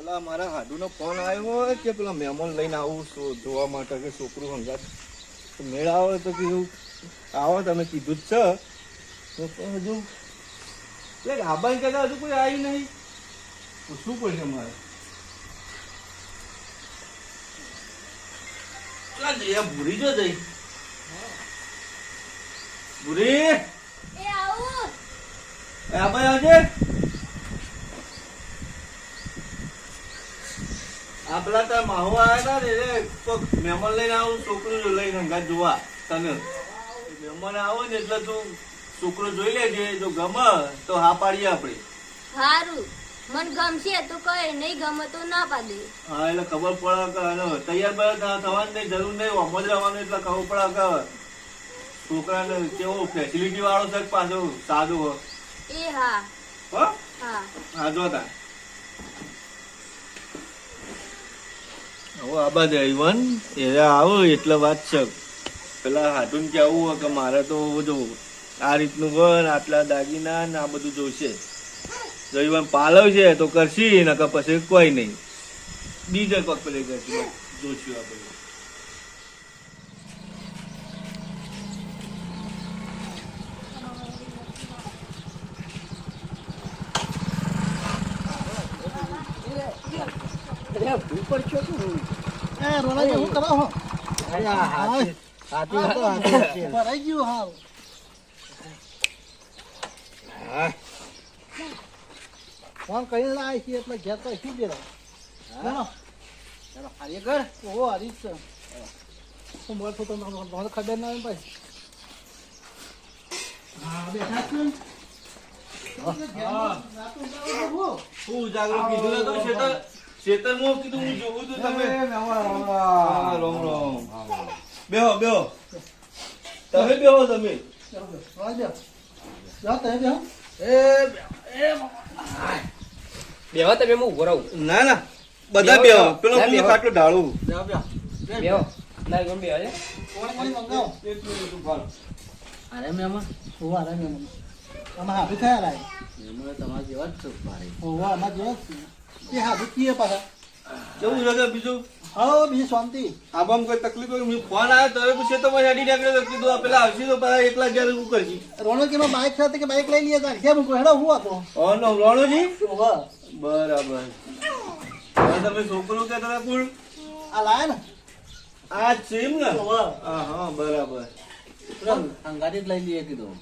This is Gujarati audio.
પેલા મારા હાડુનો ફોન આવ્યો હોય કે પેલા મહેમાન લઈને આવું જોવા માટે કે છોકરું હંગાત મેળ આવે તો કીધું આવો તમે કીધું જ છે તો હજુ એટલે આબાઈ કહેતા હજુ કોઈ આવી નહીં પૂછવું પડશે મારે ચાલ જઈએ ભૂરી જો જઈ ભૂરી આબાઈ આવજે આપલા તાર માહુ આવ્યા હતા ને એટલે મહેમાન લઈને આવું છોકરું લઈને હંગાત જોવા તને મહેમાન આવો ને એટલે તું છોકરો જોઈ લેજે જો ગમે તો હા પાડીએ આપણે સારું મન ગમશે તો કઈ નહીં ગમે તો ના પાડે હા એટલે ખબર પડે કે તૈયાર બરાબર થવાની નહીં જરૂર નહીં ઓમ જ રહેવાનું એટલે ખબર પડે કે છોકરાને કેવો ફેસિલિટી વાળો છે પાછો સાદો હો એ હા હો હા હા જોતા હવે આબા દેવન એ આવો એટલે વાત છે પેલા હાટુન કેવું હોય કે મારે તો જો આ રીતનું ઘર આટલા દાગીના ને આ બધું જોઈશે જઈવાન પાલવ છે તો કરશી ને કે પછી કોઈ નહીં બીજે કોક પેલે કરશી જોઈશું આપણે ફોન કરીને લાવી છીએ એટલે ઘેર તો શું બેરો હારી ઘર ઓહો હારી જ છે હું મળતો તો મને ખબર ના આવે ભાઈ હા બેઠા છું હું જાગરો કીધું તો શેતરમાં કીધું હું જોઉં તું તમે રોમ રોમ બેહો બેહો તમે બેહો તમે બેહો તમે હું ઉભો રહું ના ના બધા બેહો પેલો પેલો ખાટલો ઢાળું બેહો ના ગમ બેહો છે એક મિનિટ ઉભા રહો. અરે મહેમાન ઓહો અરે મહેમાન આમાં હાથું થયા લાય તમારા જેવા જ છો મારે ઓહો આમાં જેવા એ હાથું કીએ પાછા કેવું છે કે બીજું હા બીજી શાંતિ આબામ કોઈ તકલીફ હોય મેં ફોન આવ્યો તો પૂછે તો મને અડી નીકળ્યો તો કીધું આ પેલા આવશે તો પેલા એકલા ઘેર શું કરશી રોણકીનો બાઇક સાથે કે બાઇક લઈ લઈએ તાર કેમ હેડો હું હતો નો રોણોજી ઓહો બરાબર હવે તમે છોકરું કે તમે કુલ આ લાયા ને આ છે એમ ને ઓહો હા હા બરાબર અંગાડી જ લઈ લઈએ કીધું